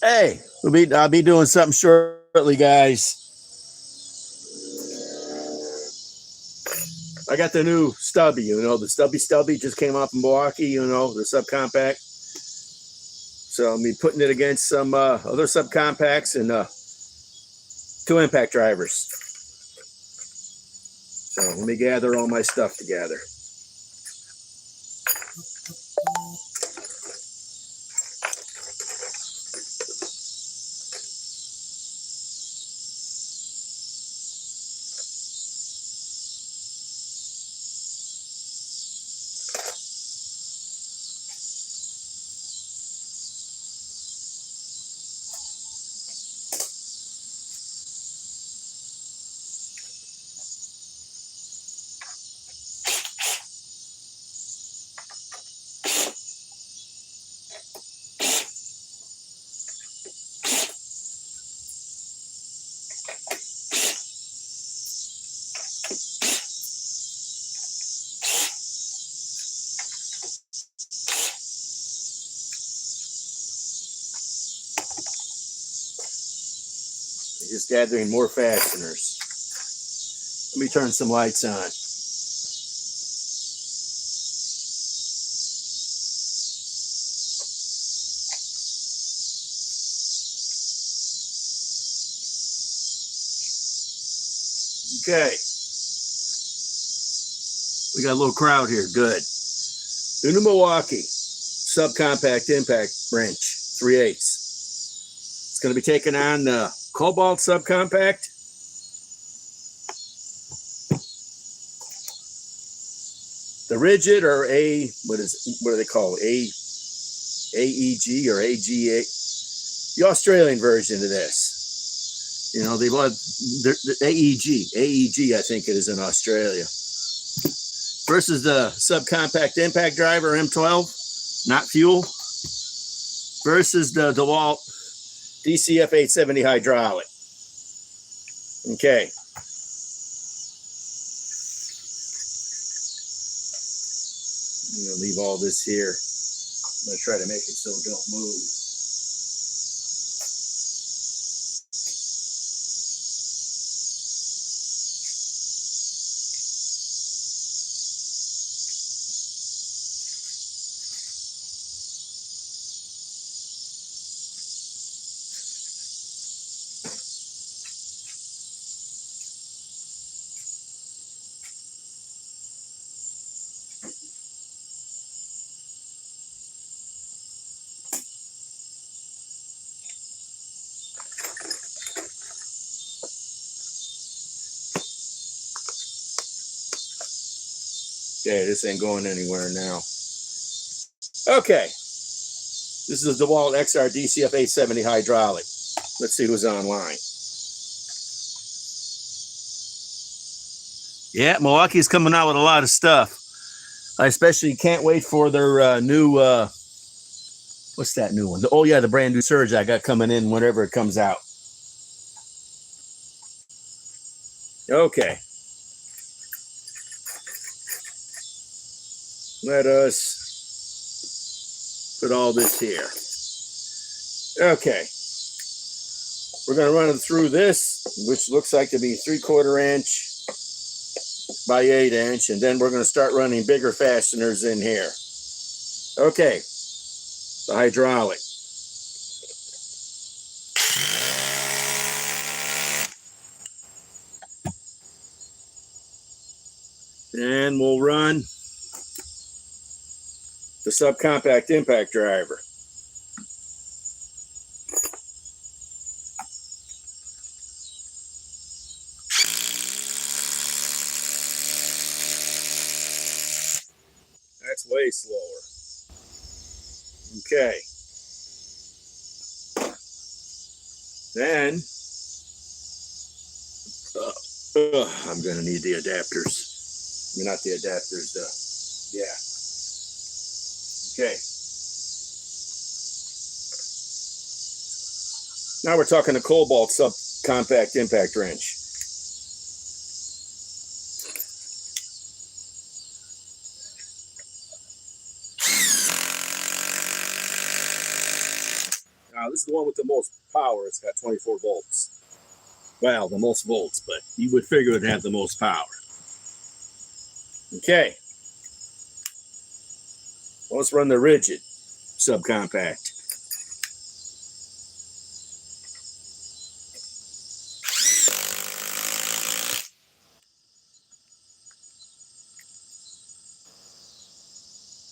Hey, I'll be doing something shortly, guys. I got the new stubby, the stubby just came off in Milwaukee, the subcompact. So I'll be putting it against some other subcompacts and two impact drivers. So let me gather all my stuff together. Just gathering more fasteners. Let me turn some lights on. Okay. We got a little crowd here. Good. The new Milwaukee subcompact impact wrench, 3/8. It's going to be taking on the Cobalt subcompact. The rigid or what do they call it? AEG or AGA, the Australian version of this. They love the AEG, I think it is in Australia. Versus the subcompact impact driver M12, not fuel. Versus the DeWalt DCF 870 hydraulic. Okay. I'm going to leave all this here. I'm going to try to make it so it don't move. Okay, this ain't going anywhere now. Okay. This is the DeWalt XR DCF 870 hydraulic. Let's see who's online. Yeah, Milwaukee's coming out with a lot of stuff. I especially can't wait for their new, what's that new one? The brand new Surge I got coming in whenever it comes out. Okay. Let us put all this here. Okay. We're going to run it through this, which looks like to be 3/4 inch by 8 inch, and then we're going to start running bigger fasteners in here. Okay. The hydraulic. And we'll run the subcompact impact driver. That's way slower. Okay. Then I'm going to need the adapters. I mean, not the adapters, yeah. Okay. Now we're talking the Cobalt subcompact impact wrench. Now this is the one with the most power. It's got 24 volts. Well, the most volts, but you would figure it would have the most power. Okay. Well, let's run the rigid subcompact.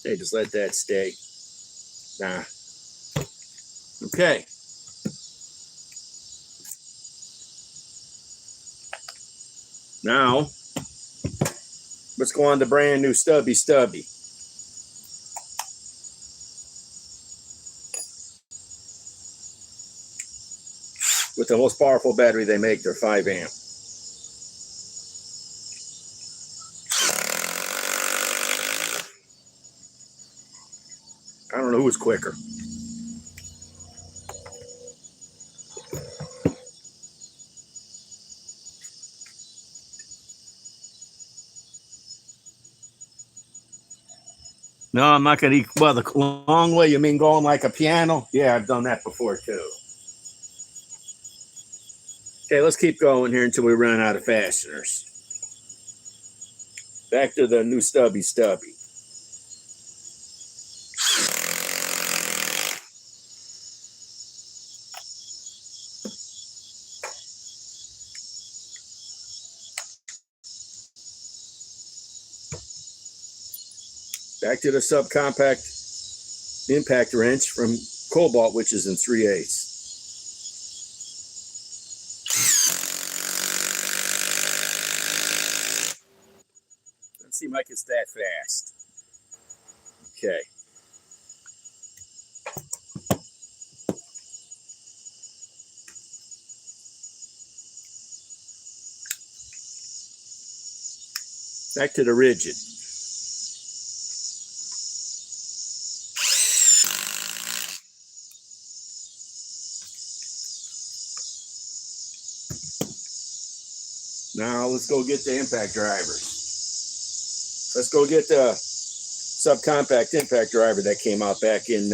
Okay, just let that stay. Nah. Okay. Now, let's go on to brand new stubby. With the most powerful battery they make, they're 5 amp. I don't know who's quicker. No, I'm not going to eat. Well, the long way, you mean going like a piano? Yeah, I've done that before too. Okay, let's keep going here until we run out of fasteners. Back to the new stubby. Back to the subcompact impact wrench from Cobalt, which is in 3/8. Doesn't seem like it's that fast. Okay. Back to the rigid. Now let's go get the impact drivers. Let's go get the subcompact impact driver that came out back in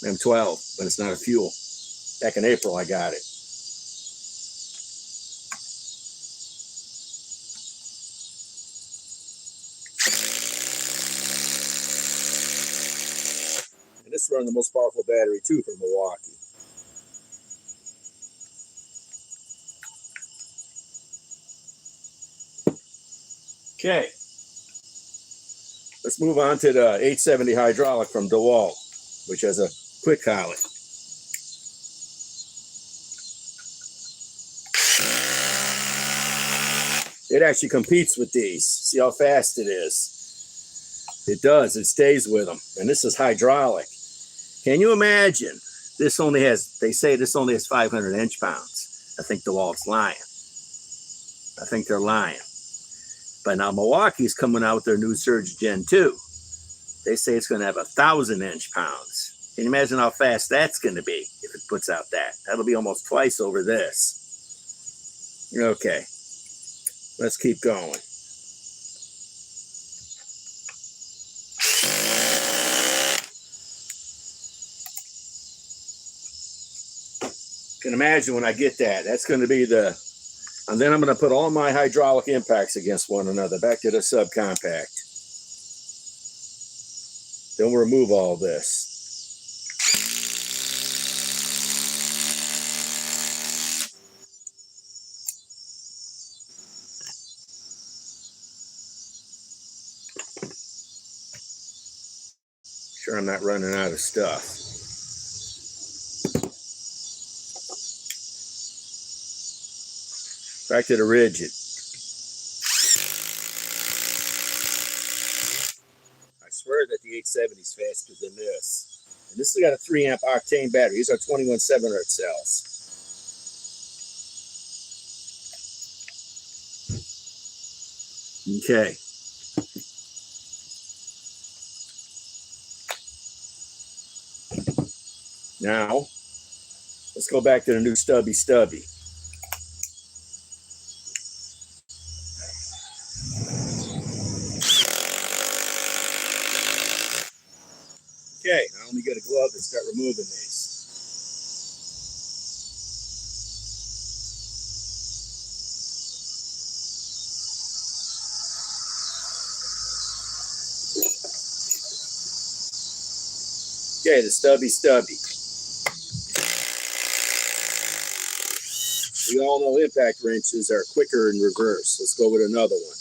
M12, but it's not a fuel. Back in April, I got it. And this is running the most powerful battery too for Milwaukee. Okay. Let's move on to the 870 hydraulic from DeWalt, which has a quick collet. It actually competes with these. See how fast it is. It does. It stays with them. And this is hydraulic. Can you imagine? This only has, they say this only has 500 inch-pounds. I think DeWalt's lying. I think they're lying. But now Milwaukee's coming out with their new Surge Gen 2. They say it's going to have 1,000 inch-pounds. Can you imagine how fast that's going to be if it puts out that? That'll be almost twice over this. Okay. Let's keep going. You can imagine when I get that, that's going to be the, and then I'm going to put all my hydraulic impacts against one another. Back to the subcompact. Then we'll remove all this. Sure, I'm not running out of stuff. Back to the rigid. I swear that the 870 is faster than this. And this has got a 3 amp octane battery. These are 21/700 cells. Okay. Now, let's go back to the new stubby. Okay, now let me get a glove and start removing these. Okay, the stubby. We all know impact wrenches are quicker in reverse. Let's go with another one.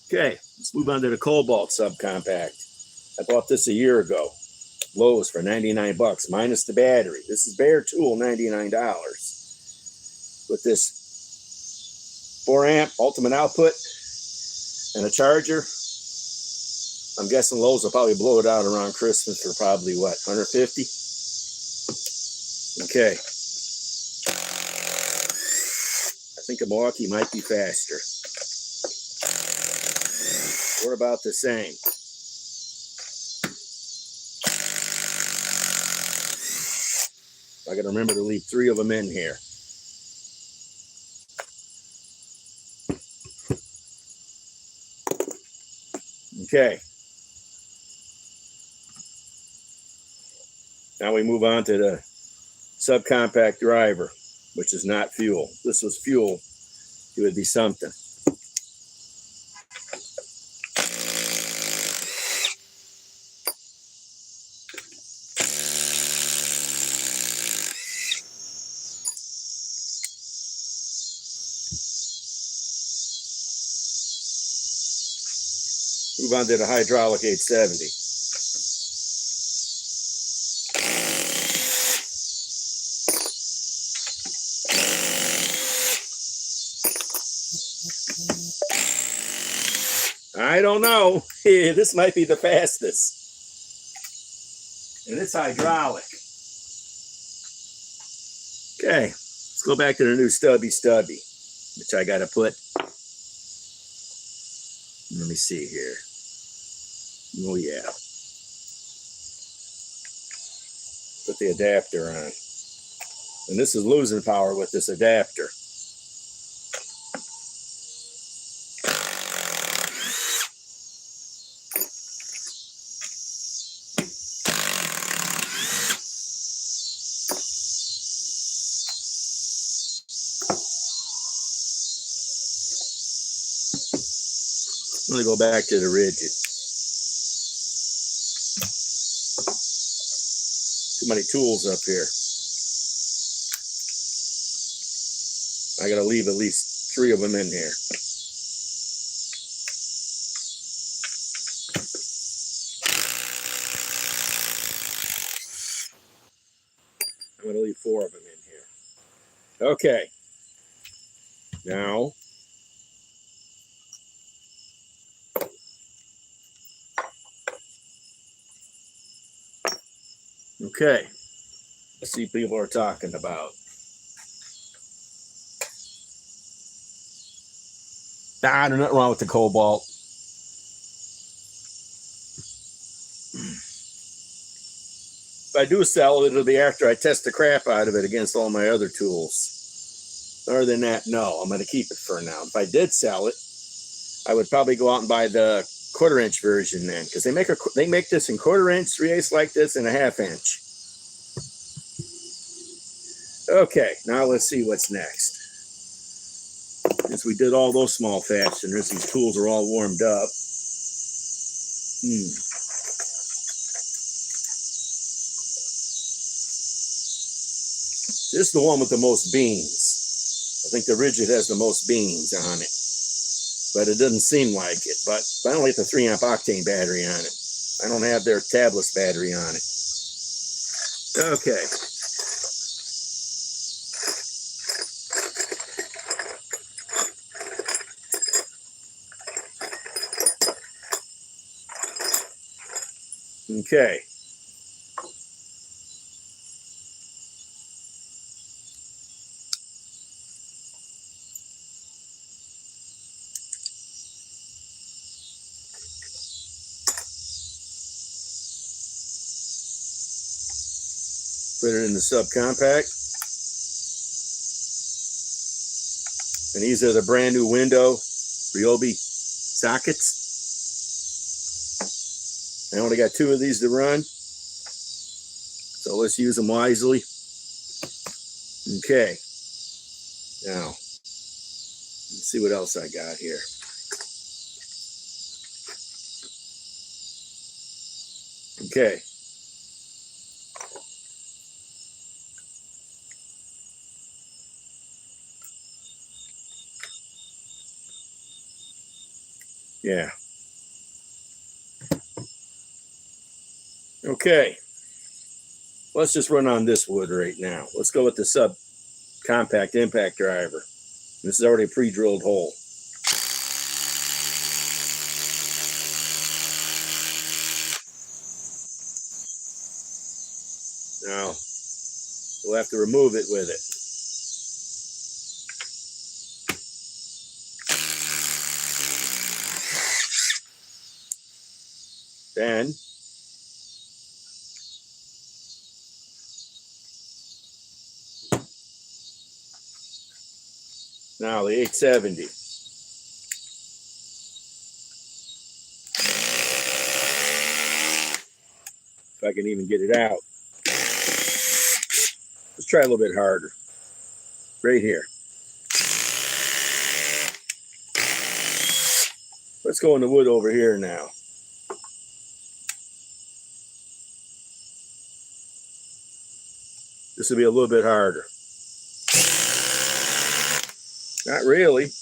Okay, let's move on to the Cobalt subcompact. I bought this a year ago. Lowe's for 99 bucks minus the battery. This is bare tool, $99. With this 4 amp ultimate output and a charger, I'm guessing Lowe's will probably blow it out around Christmas for probably what, 150? Okay. I think a Milwaukee might be faster. We're about the same. I gotta remember to leave 3 of them in here. Okay. Now we move on to the subcompact driver, which is not fuel. If this was fuel, it would be something. Move on to the hydraulic 870. I don't know. This might be the fastest. And it's hydraulic. Okay, let's go back to the new stubby, which I got to put. Let me see here. Oh, yeah. Put the adapter on. And this is losing power with this adapter. I'm going to go back to the rigid. Too many tools up here. I got to leave at least 3 of them in here. I'm going to leave 4 of them in here. Okay. Now, okay. Let's see what people are talking about. Nah, there's nothing wrong with the Cobalt. If I do sell it, it'll be after I test the crap out of it against all my other tools. Other than that, no, I'm going to keep it for now. If I did sell it, I would probably go out and buy the 1/4 inch version then, because they make this in 1/4 inch, 3/8 like this, and a 1/2 inch. Okay, now let's see what's next. Since we did all those small fasteners, these tools are all warmed up. This is the one with the most beans. I think the rigid has the most beans on it, but it doesn't seem like it. But I don't get the 3 amp octane battery on it. I don't have their tabless battery on it. Okay. Okay. Put it in the subcompact. And these are the brand new window Ryobi sockets. I only got 2 of these to run, so let's use them wisely. Okay. Now, Let's see what else I got here. Okay. Yeah. Okay. Let's just run on this wood right now. Let's go with the sub compact impact driver. This is already a pre-drilled hole. Now, we'll have to remove it with it. Then, now the 870. If I can even get it out. Let's try a little bit harder. Right here. Let's go in the wood over here now. This will be a little bit harder. Not really. If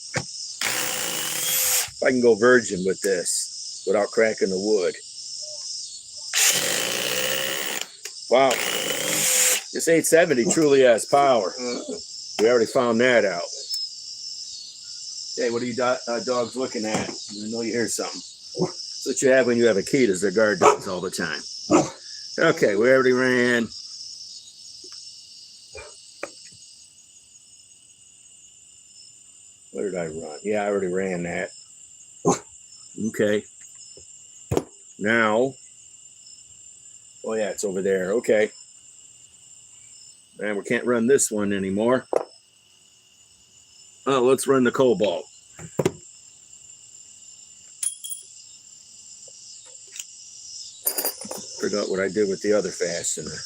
I can go virgin with this without cracking the wood. Wow. This 870 truly has power. We already found that out. Hey, what are you dogs looking at? I know you hear something. That's what you have when you have Akitas. They're guard dogs all the time. Okay, we already ran. Where did I run? Yeah, I already ran that. Okay. Now, oh yeah, it's over there. Okay. And we can't run this one anymore. Oh, let's run the cobalt. Forgot what I did with the other fastener.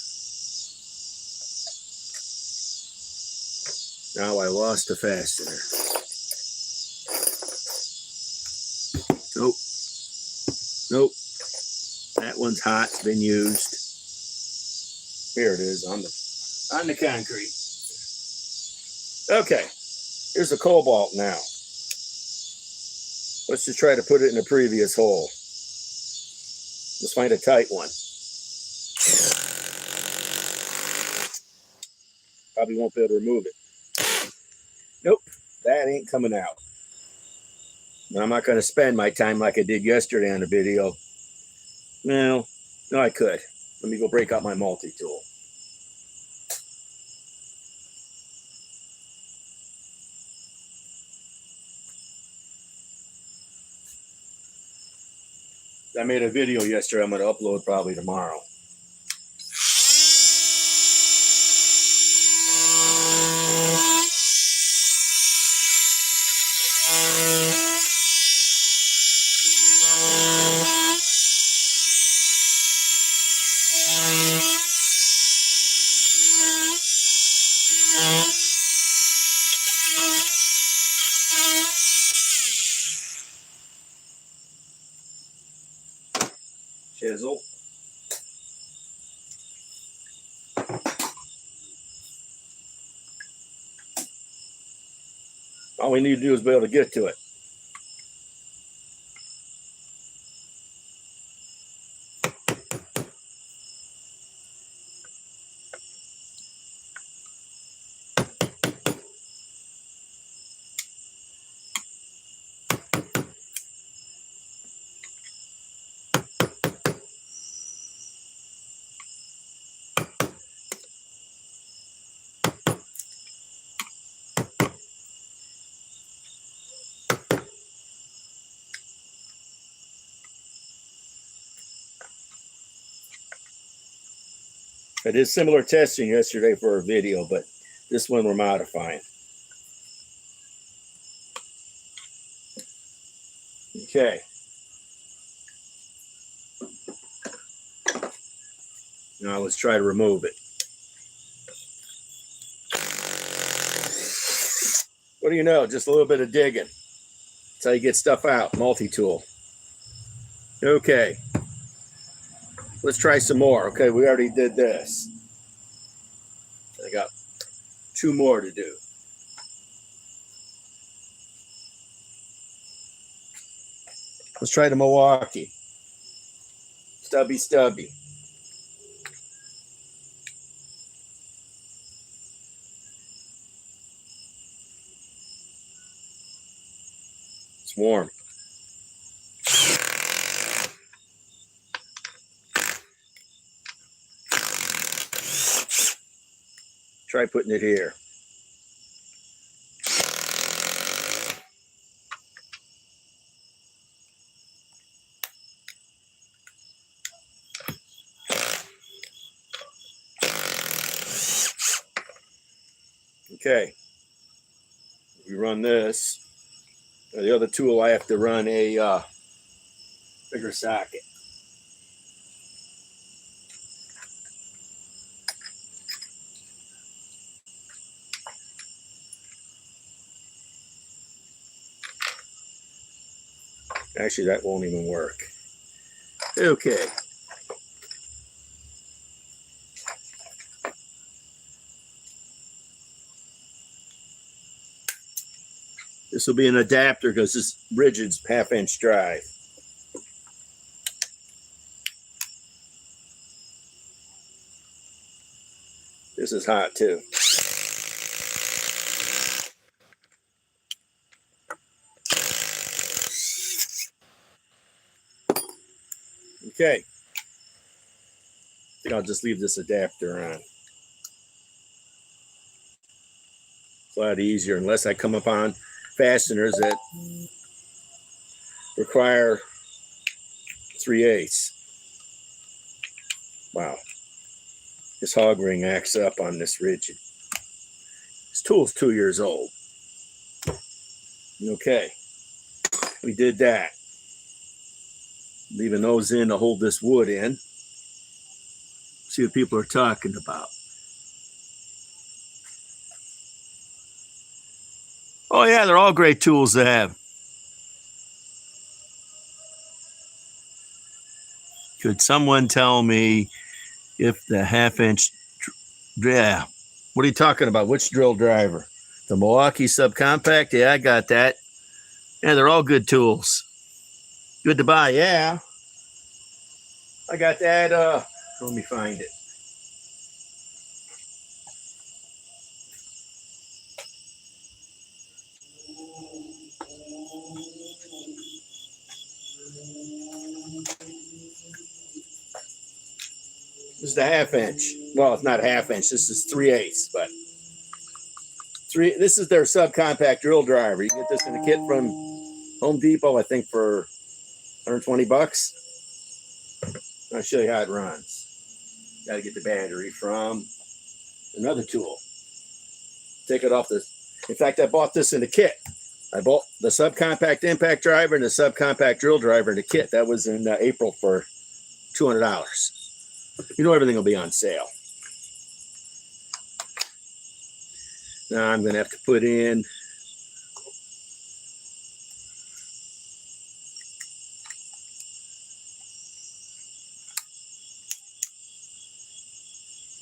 Now I lost the fastener. Nope. Nope. That one's hot. It's been used. Here it is on the concrete. Okay. Here's the cobalt now. Let's just try to put it in the previous hole. Let's find a tight one. Probably won't be able to remove it. Nope, that ain't coming out. Now, I'm not going to spend my time like I did yesterday on the video. No, I could. Let me go break out my multi-tool. I made a video yesterday I'm going to upload probably tomorrow. Chisel. All we need to do is be able to get to it. I did similar testing yesterday for a video, but this one we're modifying. Okay. Now let's try to remove it. What do you know? Just a little bit of digging. That's how you get stuff out. Multi-tool. Okay. Let's try some more. Okay, we already did this. I got 2 more to do. Let's try the Milwaukee. Stubby, stubby. It's warm. Try putting it here. Okay. We run this. The other tool, I have to run a bigger socket. Actually, that won't even work. Okay. This will be an adapter because this rigid's 1/2-inch drive. This is hot too. Okay. I think I'll just leave this adapter on. It's a lot easier unless I come upon fasteners that require 3/8. Wow. This hog ring acts up on this rigid. This tool's 2 years old. Okay. We did that. Leaving those in to hold this wood in. See what people are talking about. Oh yeah, they're all great tools to have. Could someone tell me if the 1/2-inch, yeah, what are you talking about? Which drill driver? The Milwaukee subcompact? Yeah, I got that. Yeah, they're all good tools. Good to buy, yeah. I got that, let me find it. This is the 1/2-inch. Well, it's not 1/2-inch. This is 3/8, but this is their subcompact drill driver. You can get this in a kit from Home Depot, I think, for $120. I'll show you how it runs. Got to get the battery from another tool. Take it off the. In fact, I bought this in a kit. I bought the subcompact impact driver and the subcompact drill driver in a kit. That was in April for $200. You know everything will be on sale. Now I'm going to have to put in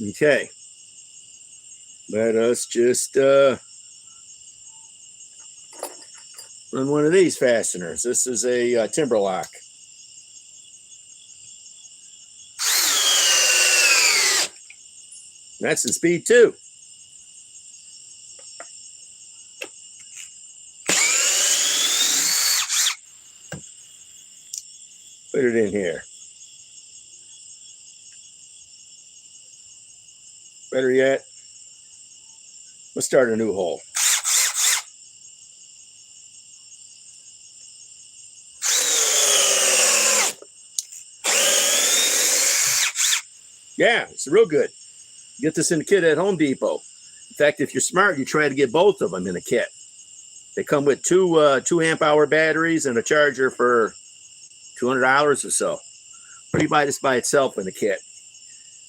okay. Let us just run one of these fasteners. This is a timber lock. That's the speed too. Put it in here. Better yet, let's start a new hole. Yeah, it's real good. Get this in the kit at Home Depot. In fact, if you're smart, you try to get both of them in a kit. They come with two 2-amp-hour batteries and a charger for $200 or so. Or you buy this by itself in a kit.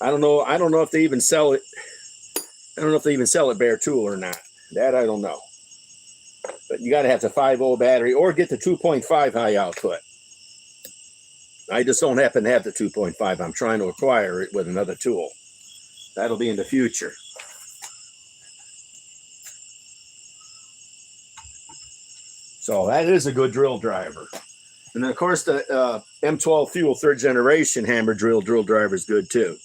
I don't know if they even sell it. I don't know if they even sell it bare tool or not. That I don't know. But you got to have the 5-volt battery or get the 2.5 high output. I just don't happen to have the 2.5. I'm trying to acquire it with another tool. That'll be in the future. So that is a good drill driver. And then, of course, the M12 Fuel 3rd generation hammer drill driver is good too.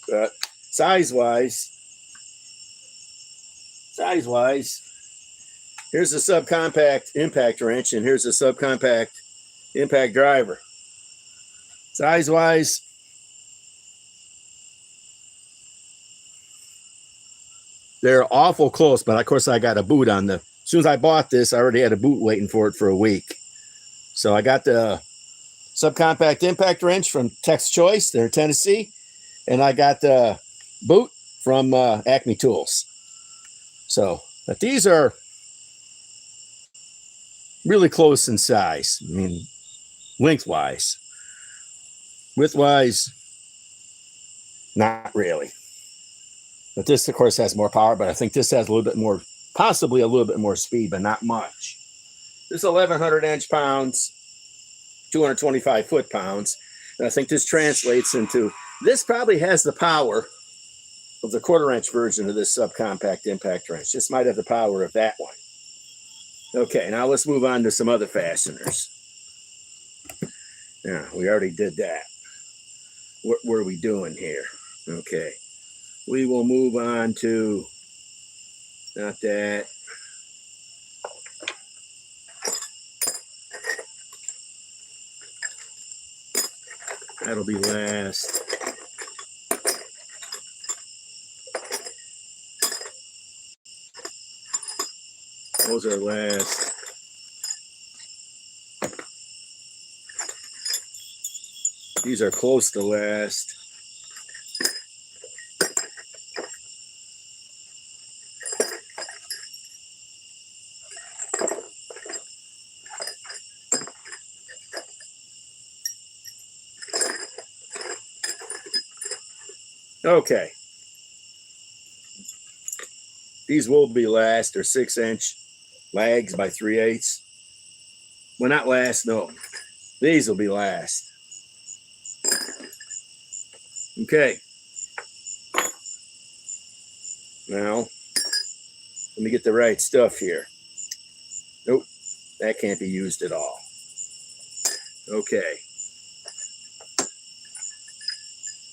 But size-wise, here's a subcompact impact wrench, and here's a subcompact impact driver. Size-wise, they're awful close, but of course I got a boot on the, as soon as I bought this, I already had a boot waiting for it for a week. So I got the subcompact impact wrench from Tech's Choice, they're in Tennessee, and I got the boot from Acme Tools. So, but these are really close in size. I mean, lengthwise. Widthwise, not really. But this, of course, has more power, but I think this has a little bit more, possibly a little bit more speed, but not much. This is 1,100 inch-pounds, 225 foot-pounds. And I think this translates into, this probably has the power of the 1/4 inch version of this subcompact impact wrench. This might have the power of that one. Okay, now let's move on to some other fasteners. Yeah, we already did that. What were we doing here? Okay. We will move on to, not that. That'll be last. Those are last. These are close to last. Okay. These will be last. They're 6-inch lags by 3/8. Well, not last, no. These will be last. Okay. Now, let me get the right stuff here. Nope, that can't be used at all. Okay.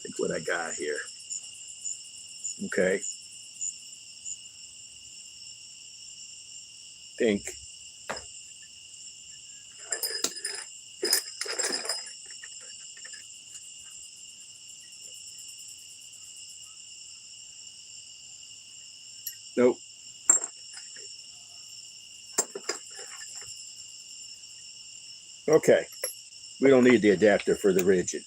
Think what I got here. Okay. Pink. Nope. Okay. We don't need the adapter for the rigid.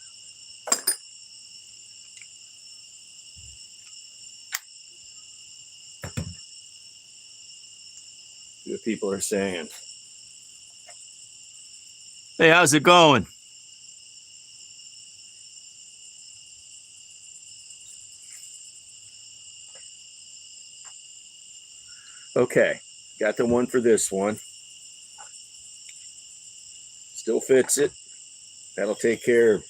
The people are saying, hey, how's it going? Okay, got the one for this one. Still fits it. That'll take care of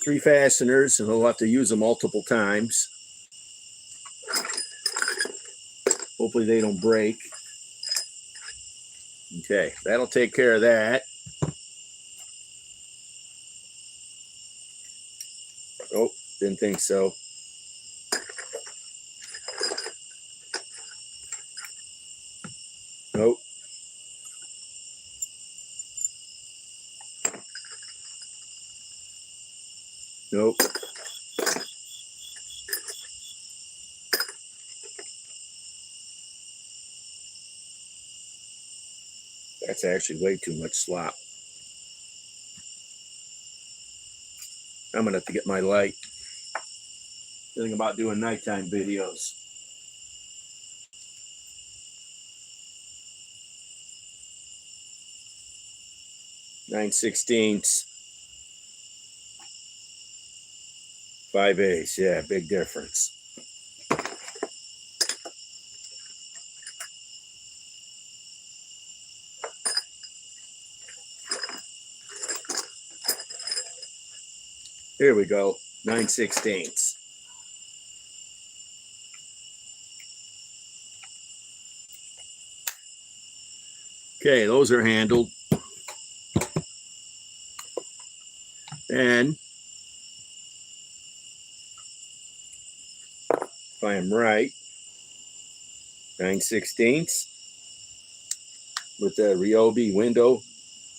3 fasteners, and we'll have to use them multiple times. Hopefully they don't break. Okay, that'll take care of that. Oh, didn't think so. Nope. Nope. That's actually way too much slop. I'm gonna have to get my light. Thinking about doing nighttime videos. 9/16, 5/8. Yeah, big difference. Here we go, 9/16. Okay, those are handled. And if I am right, 9/16 with the Ryobi window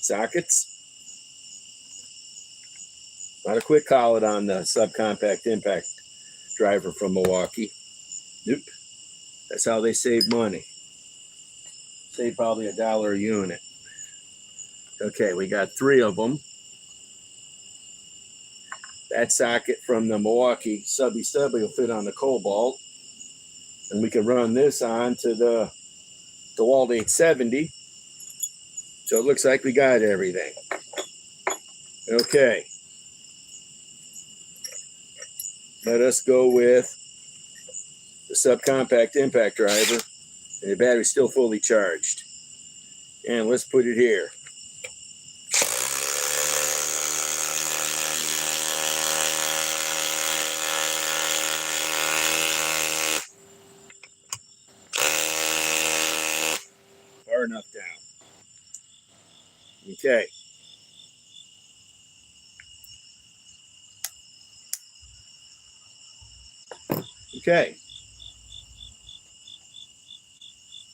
sockets. Not a quick collet on the subcompact impact driver from Milwaukee. Nope. That's how they save money. Save probably $1 a unit. Okay, we got 3 of them. That socket from the Milwaukee subby will fit on the Cobalt. And we can run this on to the DeWalt 870. So it looks like we got everything. Okay. Let us go with the subcompact impact driver. And the battery's still fully charged. And let's put it here. Far enough down. Okay. Okay.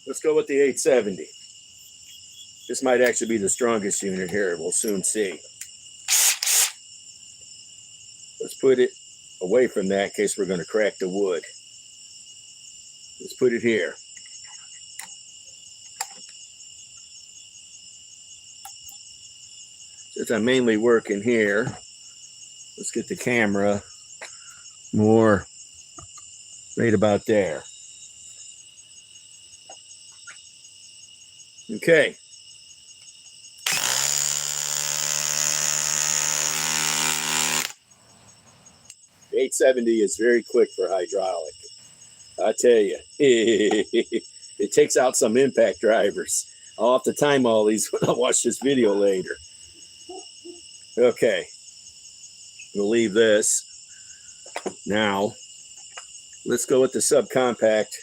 Let's go with the 870. This might actually be the strongest unit here. We'll soon see. Let's put it away from that in case we're going to crack the wood. Let's put it here. Since I'm mainly working here, let's get the camera more right about there. Okay. The 870 is very quick for hydraulic. I tell you, it takes out some impact drivers. I'll have to time all these when I watch this video later. Okay. We'll leave this. Now, let's go with the subcompact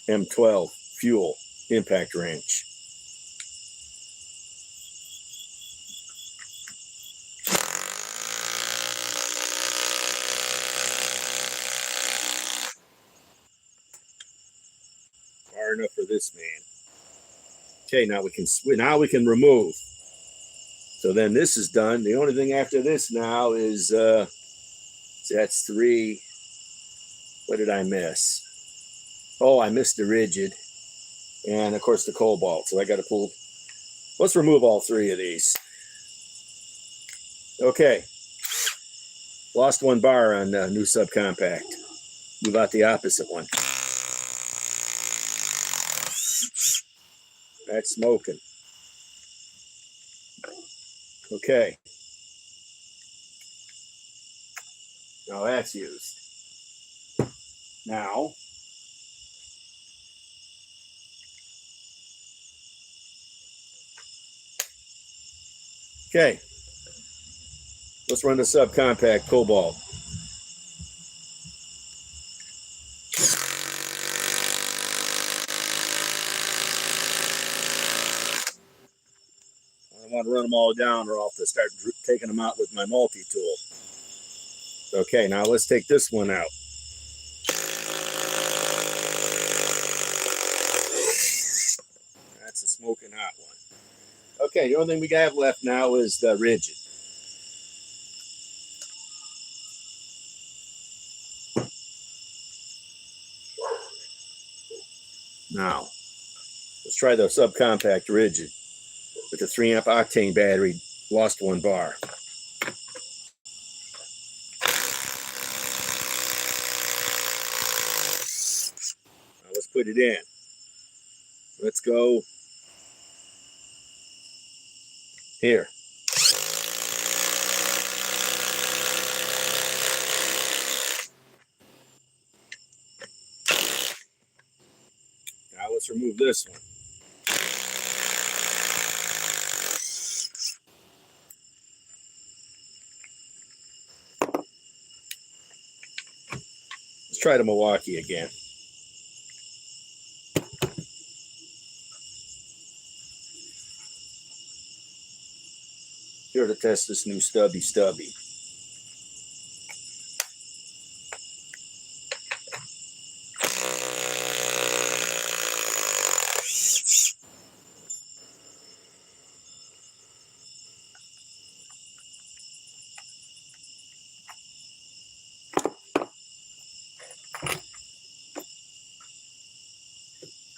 M12 fuel impact wrench. Far enough for this man. Okay, now we can remove. So then this is done. The only thing after this now is that's 3. What did I miss? Oh, I missed the rigid, and of course the Cobalt. So I got to pull. Let's remove all 3 of these. Okay. Lost 1 bar on the new subcompact. Move out the opposite one. That's smoking. Okay. Now that's used. Now, okay. Let's run the subcompact Cobalt. I don't want to run them all down or I'll have to start taking them out with my multi-tool. Okay, now let's take this one out. That's a smoking hot one. Okay, the only thing we have left now is the rigid. Now, let's try the subcompact rigid with the 3 amp octane battery. Lost 1 bar. Now let's put it in. Let's go here. Now let's remove this one. Let's try the Milwaukee again. Here to test this new stubby.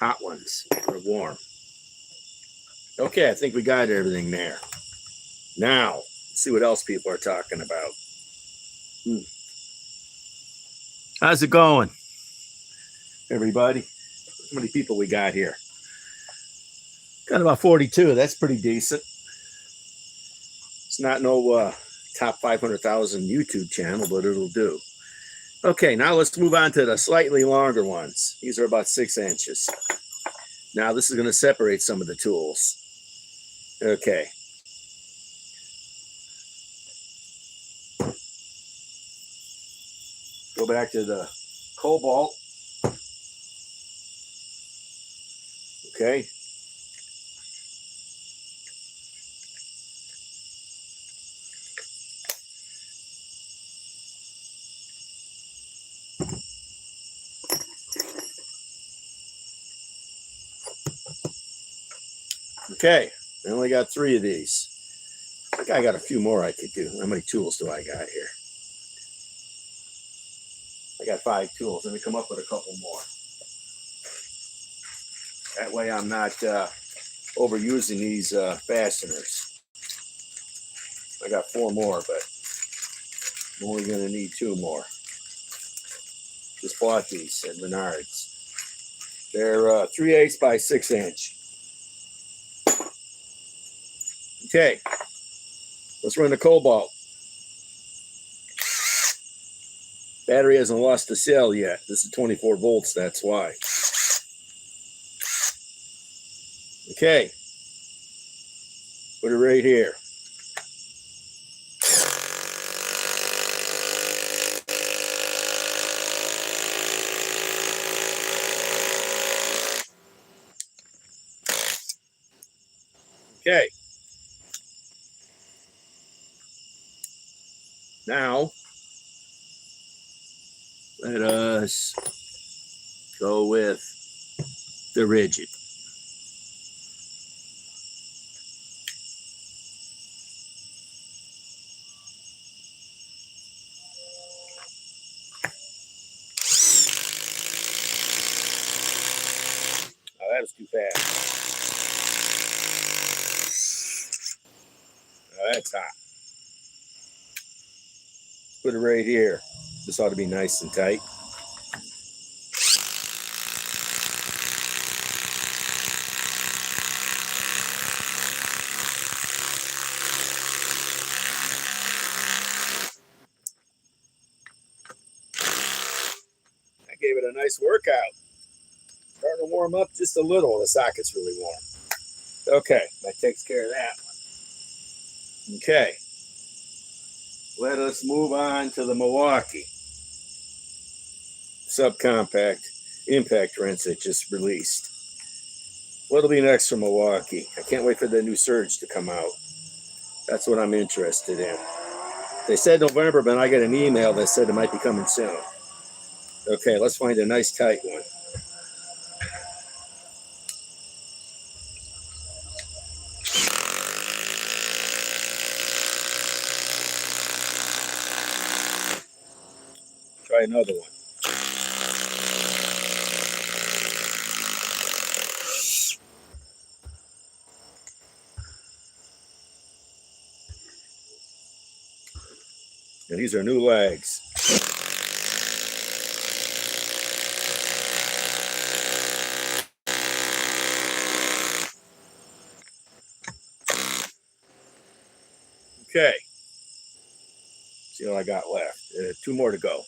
Hot ones or warm. Okay, I think we got everything there. Now, let's see what else people are talking about. How's it going, everybody? How many people we got here? Got about 42. That's pretty decent. It's not no top 500,000 YouTube channel, but it'll do. Okay, now let's move on to the slightly longer ones. These are about 6 inches. Now this is going to separate some of the tools. Okay. Go back to the cobalt. Okay. Okay, I only got 3 of these. I think I got a few more I could do. How many tools do I got here? I got 5 tools. Let me come up with a couple more. That way I'm not overusing these fasteners. I got 4 more, but I'm only going to need 2 more. Just bought these at Menards. They're 3/8 by 6 inch. Okay, let's run the cobalt. Battery hasn't lost the cell yet. This is 24 volts, that's why. Okay, put it right here. Okay. Now, let us go with the rigid. Oh, that was too fast. Oh, that's hot. Put it right here. This ought to be nice and tight. I gave it a nice workout. Starting to warm up just a little. The socket's really warm. Okay, that takes care of that one. Okay. Let us move on to the Milwaukee subcompact impact wrench that just released. What'll be next for Milwaukee? I can't wait for the new Surge to come out. That's what I'm interested in. They said November, but I got an email that said it might be coming soon. Okay, let's find a nice tight one. Try another one. And these are new legs. Okay. See what I got left. 2 more to go.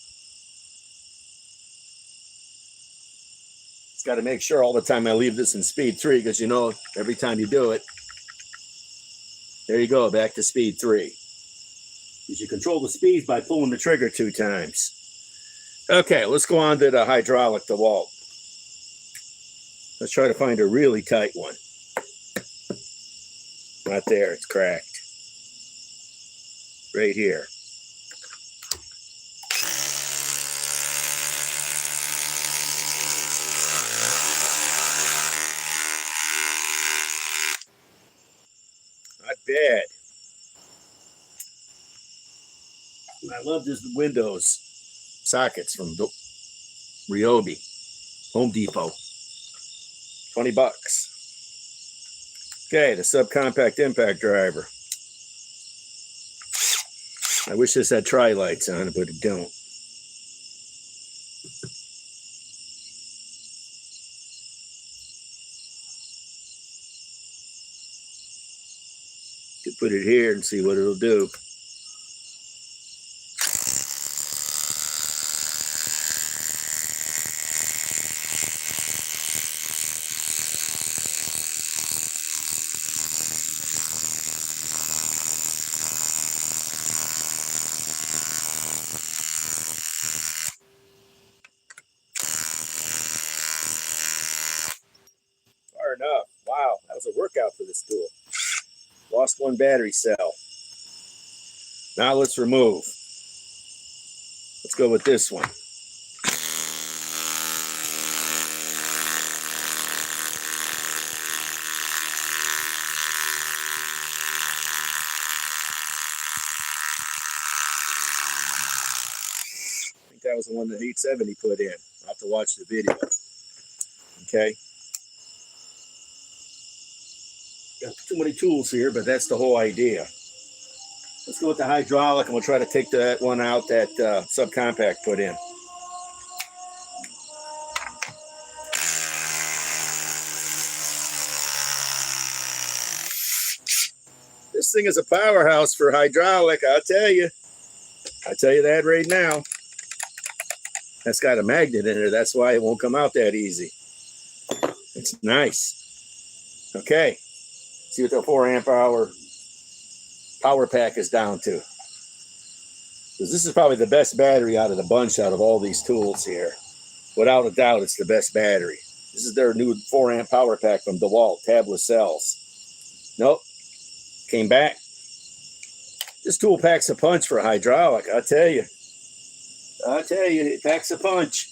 Just got to make sure all the time I leave this in speed 3 because you know every time you do it, there you go, back to speed 3. You should control the speed by pulling the trigger 2 times. Okay, let's go on to the hydraulic DeWalt. Let's try to find a really tight one. Not there, it's cracked. Right here. Not bad. I love this Windows sockets from Ryobi, Home Depot. $20. Okay, the subcompact impact driver. I wish this had tri-lights on it, but it don't. Could put it here and see what it'll do. Far enough. Wow, that was a workout for this tool. Lost one battery cell. Now let's remove. Let's go with this one. I think that was the one that 870 put in. I'll have to watch the video. Okay. Got too many tools here, but that's the whole idea. Let's go with the hydraulic, and we'll try to take that one out that subcompact put in. This thing is a powerhouse for hydraulic, I'll tell you. I'll tell you that right now. That's got a magnet in it. That's why it won't come out that easy. It's nice. Okay. See what the 4 amp hour power pack is down to. Because this is probably the best battery out of the bunch out of all these tools here. Without a doubt, it's the best battery. This is their new 4 amp power pack from DeWalt, tabless cells. Nope. Came back. This tool packs a punch for a hydraulic, I'll tell you. I'll tell you, it packs a punch.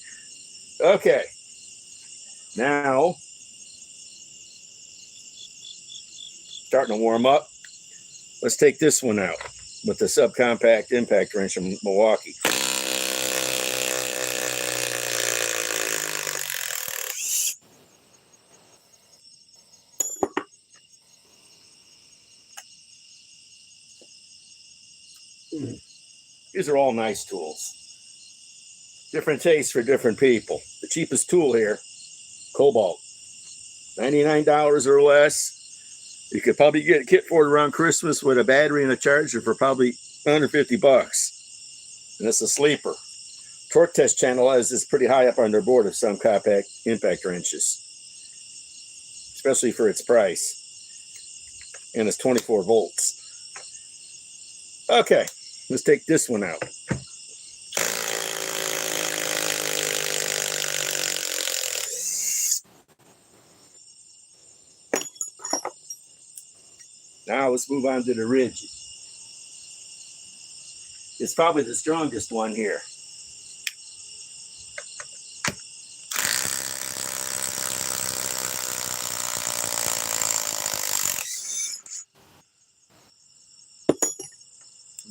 Okay. Now, starting to warm up. Let's take this one out with the subcompact impact wrench from Milwaukee. These are all nice tools. Different tastes for different people. The cheapest tool here, Cobalt. $99 or less. You could probably get a kit for it around Christmas with a battery and a charger for probably $150. And it's a sleeper. Torque Test channel has this pretty high up on their board of some compact impact wrenches, especially for its price. And it's 24 volts. Okay, let's take this one out. Now let's move on to the rigid. It's probably the strongest one here.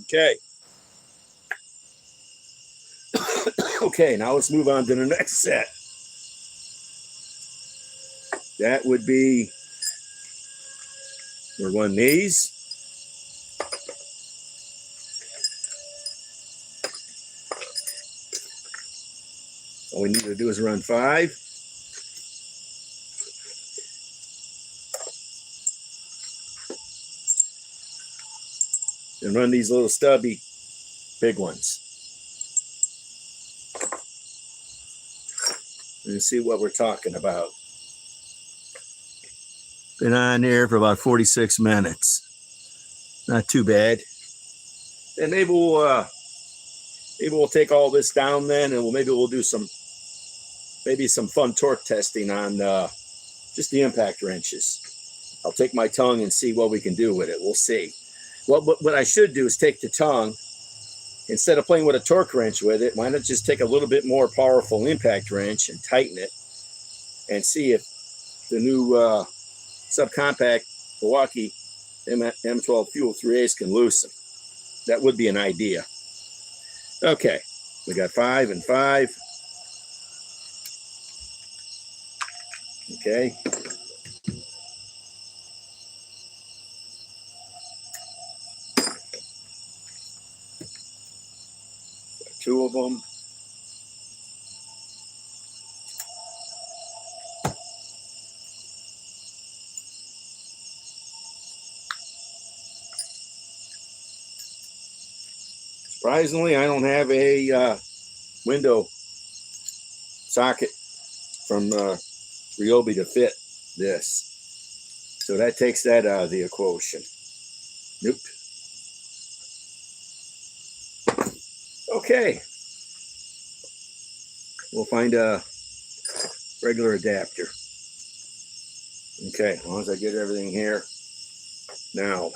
Okay. Okay, now let's move on to the next set. That would be, we're one of these. All we need to do is run 5. And run these little stubby big ones. And see what we're talking about. Been on there for about 46 minutes. Not too bad. And maybe we'll maybe we'll take all this down then, and maybe we'll do some fun torque testing on just the impact wrenches. I'll take my tongue and see what we can do with it. We'll see. What I should do is take the tongue, instead of playing with a torque wrench with it, why not just take a little bit more powerful impact wrench and tighten it and see if the new subcompact Milwaukee M12 Fuel 3/8 can loosen. That would be an idea. Okay, we got 5 and 5. Okay. Got 2 of them. Surprisingly, I don't have a window socket from Ryobi to fit this. So that takes that out of the equation. Nope. Okay. We'll find a regular adapter. Okay, as long as I get everything here. Now,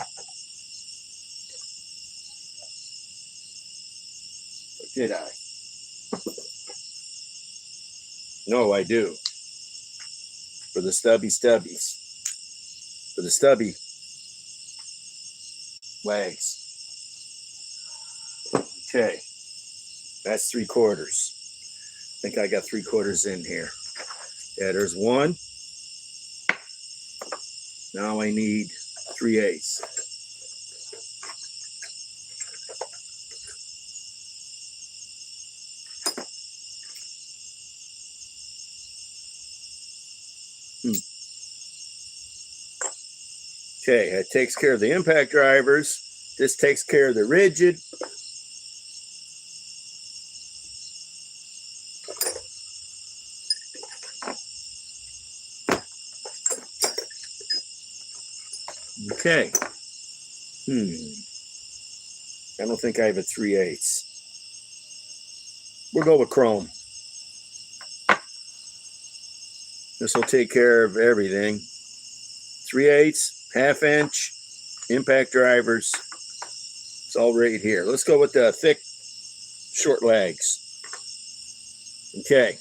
did I? No, I do. For the stubbies. For the stubby legs. Okay. That's 3/4. I think I got 3/4 in here. Yeah, there's 1. Now I need 3/8. Okay, that takes care of the impact drivers. This takes care of the rigid. Okay. I don't think I have a 3/8. We'll go with chrome. This will take care of everything. 3/8, 1/2 inch, impact drivers. It's all right here. Let's go with the thick, short legs. Okay.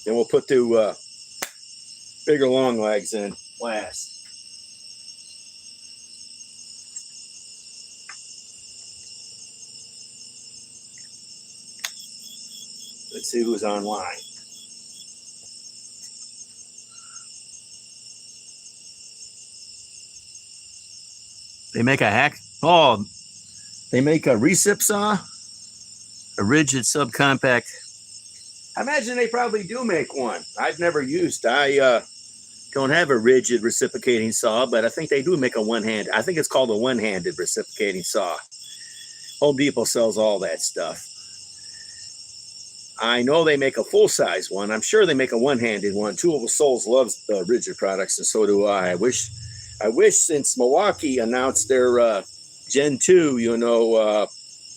Then we'll put the bigger long legs in last. Let's see who's online. They make a they make a recip saw, a rigid subcompact. I imagine they probably do make one. I've never used. I don't have a rigid reciprocating saw, but I think they do make a one-handed. I think it's called a one-handed reciprocating saw. Home Depot sells all that stuff. I know they make a full-size one. I'm sure they make a one-handed one. Two of the Souls loves rigid products, and so do I. I wish since Milwaukee announced their Gen 2,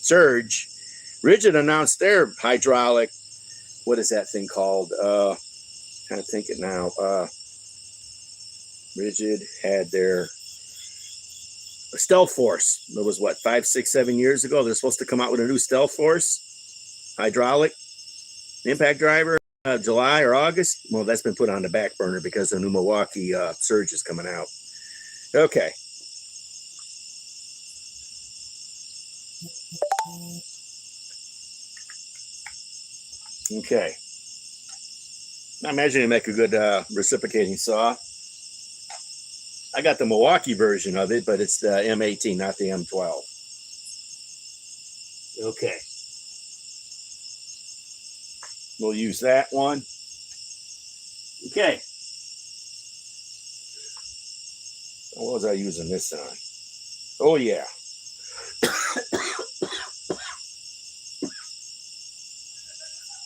Surge, Rigid announced their hydraulic. What is that thing called? Trying to think it now. Rigid had their Stealth Force. It was what, 5, 6, 7 years ago? They're supposed to come out with a new Stealth Force hydraulic impact driver, July or August. Well, that's been put on the back burner because the new Milwaukee Surge is coming out. Okay. Okay. I imagine you make a good reciprocating saw. I got the Milwaukee version of it, but it's the M18, not the M12. Okay. We'll use that one. Okay. What was I using this on? Oh, yeah.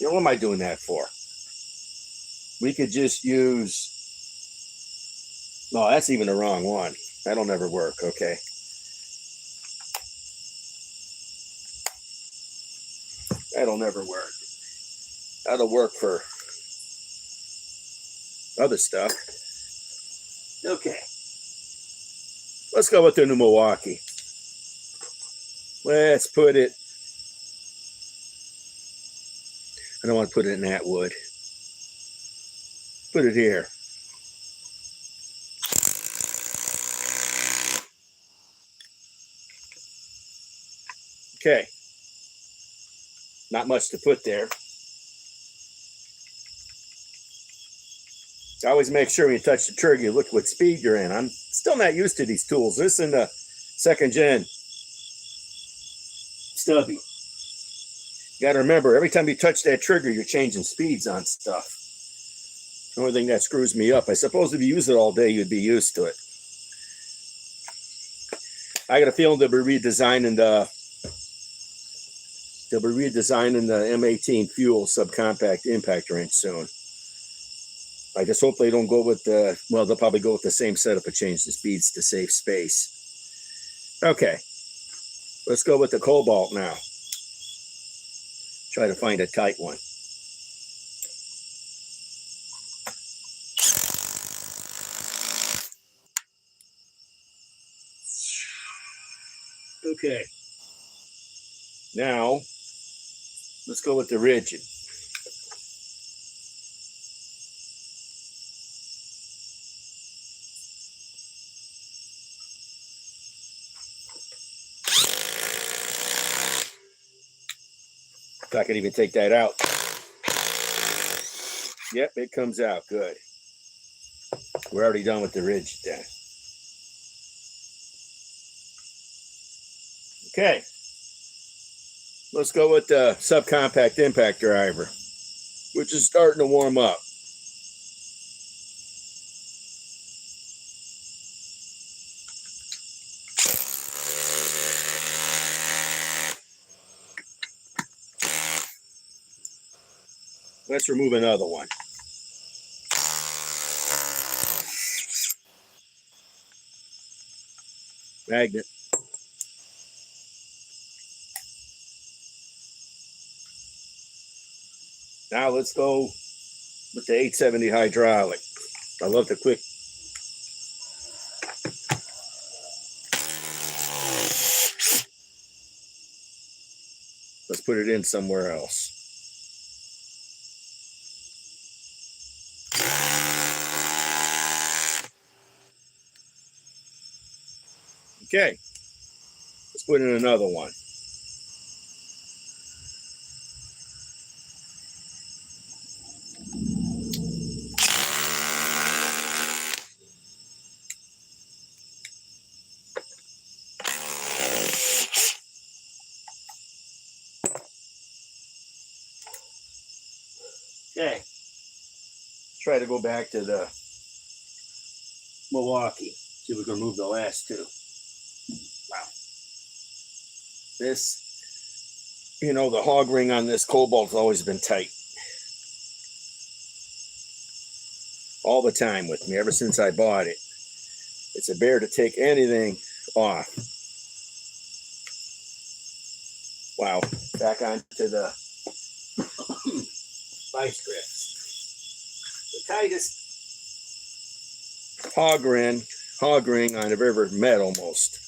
What am I doing that for? We could just use... No, that's even the wrong one. That'll never work. Okay. That'll never work. That'll work for other stuff. Okay. Let's go with the new Milwaukee. Let's put it, I don't want to put it in that wood. Put it here. Okay. Not much to put there. Always make sure when you touch the trigger, you look what speed you're in. I'm still not used to these tools. This is the 2nd gen stubby. You got to remember, every time you touch that trigger, you're changing speeds on stuff. The only thing that screws me up. I suppose if you use it all day, you'd be used to it. I got a feeling they'll be redesigning the M18 Fuel subcompact impact wrench soon. I just hope they don't go with the, well, they'll probably go with the same setup and change the speeds to save space. Okay, let's go with the cobalt now. Try to find a tight one. Okay, now let's go with the rigid. I could even take that out. Yep, it comes out good. We're already done with the rigid then. Okay, let's go with the subcompact impact driver, which is starting to warm up. Let's remove another one. Magnet. Now let's go with the 870 hydraulic. I love the quick. Let's put it in somewhere else. Okay, let's put in another one. Okay, try to go back to the Milwaukee. See if we can remove the last two. Wow. This, you know, the hog ring on this cobalt's always been tight. All the time with me, ever since I bought it. It's a bear to take anything off. Wow, back onto the vice grips. The tightest hog ring I've ever met almost.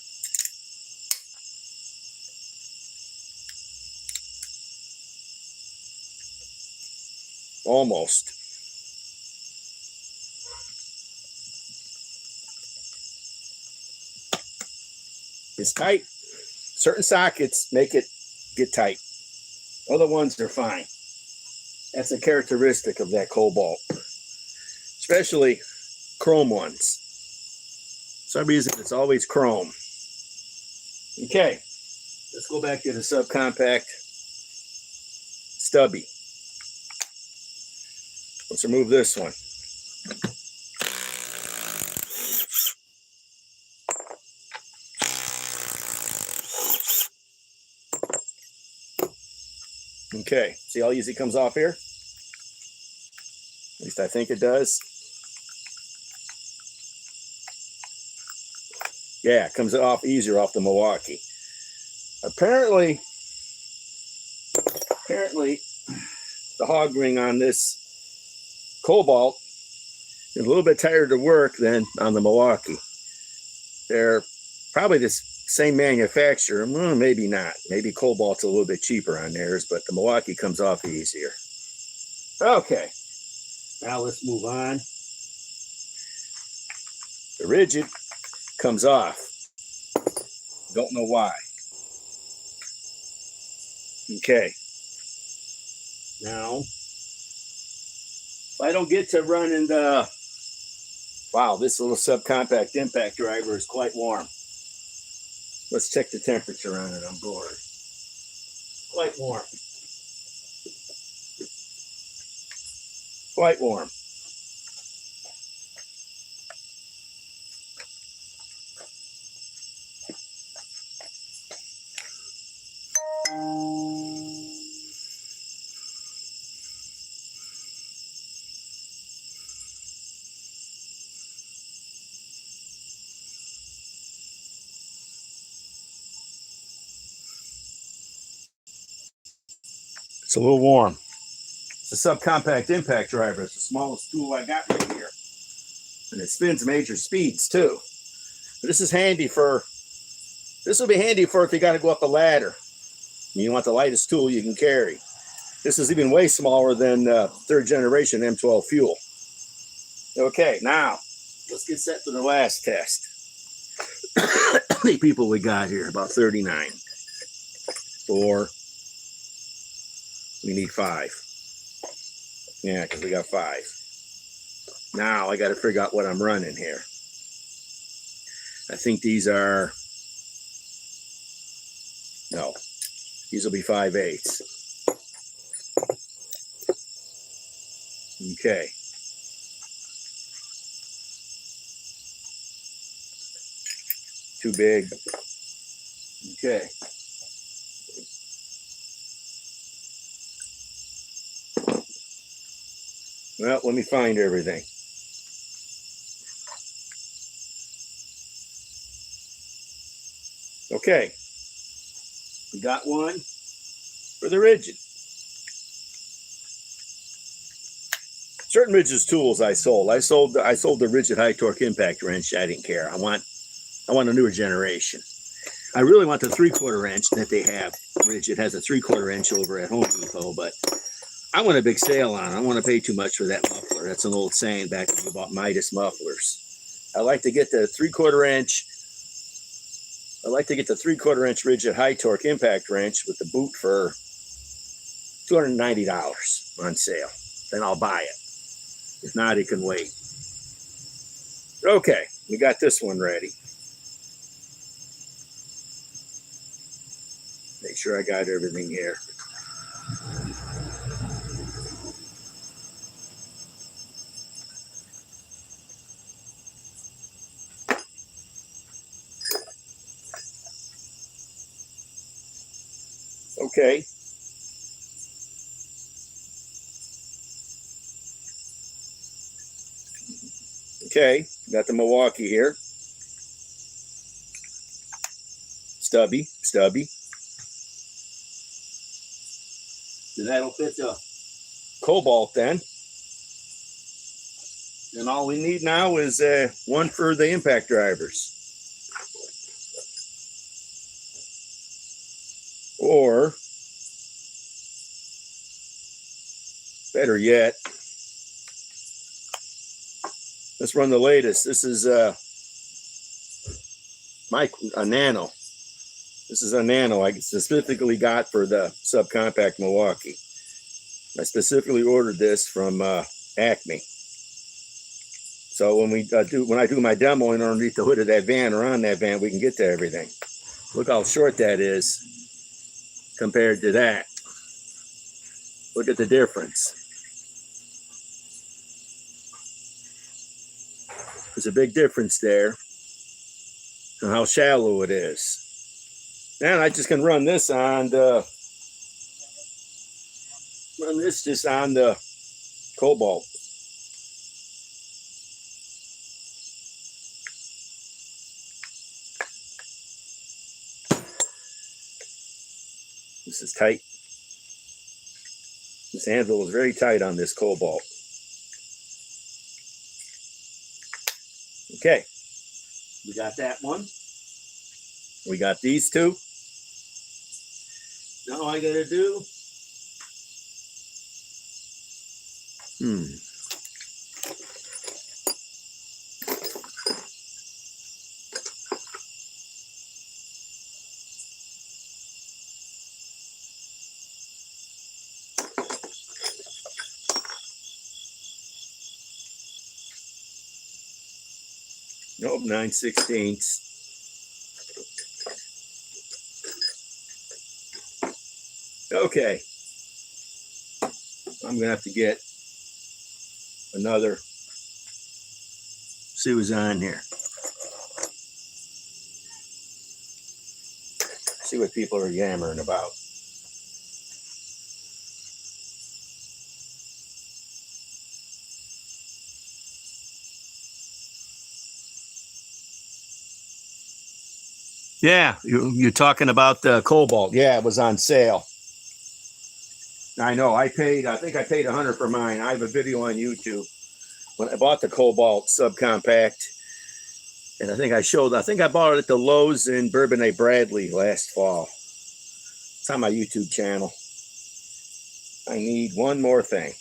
Almost. It's tight. Certain sockets make it get tight. Other ones are fine. That's a characteristic of that cobalt, especially chrome ones. For some reason, it's always chrome. Okay, let's go back to the subcompact stubby. Let's remove this one. Okay, see how easy it comes off here? At least I think it does. Yeah, it comes off easier off the Milwaukee. Apparently, Apparently, the hog ring on this Cobalt is a little bit tighter to work than on the Milwaukee. They're probably the same manufacturer. Well, maybe not. Maybe Cobalt's a little bit cheaper on theirs, but the Milwaukee comes off easier. Okay, now let's move on. The rigid comes off. Don't know why. Okay. Now, if I don't get to running the, wow, this little subcompact impact driver is quite warm. Let's check the temperature on it on board. Quite warm. Quite warm. It's a little warm. It's a subcompact impact driver. It's the smallest tool I got right here. And it spins major speeds too. But this is handy for, this will be handy for if you got to go up a ladder. And you want the lightest tool you can carry. This is even way smaller than third generation M12 fuel. Okay, now let's get set for the last test. How many people we got here? About 39. 4. We need 5. Yeah, because we got 5. Now I got to figure out what I'm running here. I think these are, no, these will be 5/8. Okay. Too big. Okay. Well, let me find everything. Okay. We got one for the rigid. Certain rigid tools I sold. I sold the rigid high torque impact wrench. I didn't care. I want a newer generation. I really want the 3/4 inch that they have. Rigid has a 3/4 inch over at Home Depot, but I want a big sale on it. I don't want to pay too much for that muffler. That's an old saying back when you bought Midas mufflers. I like to get the 3/4 inch. I like to get the 3/4 inch rigid high torque impact wrench with the boot for $290 on sale. Then I'll buy it. If not, it can wait. Okay, we got this one ready. Make sure I got everything here. Okay. Okay, got the Milwaukee here. Stubby. So that'll fit the Cobalt then. And all we need now is one for the impact drivers. Or, better yet, let's run the latest. This is a Nano. This is a Nano I specifically got for the subcompact Milwaukee. I specifically ordered this from Acme. So when I do my demoing underneath the hood of that van or on that van, we can get to everything. Look how short that is compared to that. Look at the difference. There's a big difference there and how shallow it is. And I just can run this on the just on the Cobalt. This is tight. This anvil is very tight on this cobalt. Okay, we got that one. We got these two. Now all I gotta do, nope, 9/16. Okay, I'm gonna have to get another, see what's on here. See what people are yammering about. Yeah, you're talking about the cobalt. Yeah, it was on sale. I know. I think I paid $100 for mine. I have a video on YouTube when I bought the cobalt subcompact, and I think I bought it at the Lowe's in Bourbonnais Bradley last fall. It's on my YouTube channel. I need one more thing.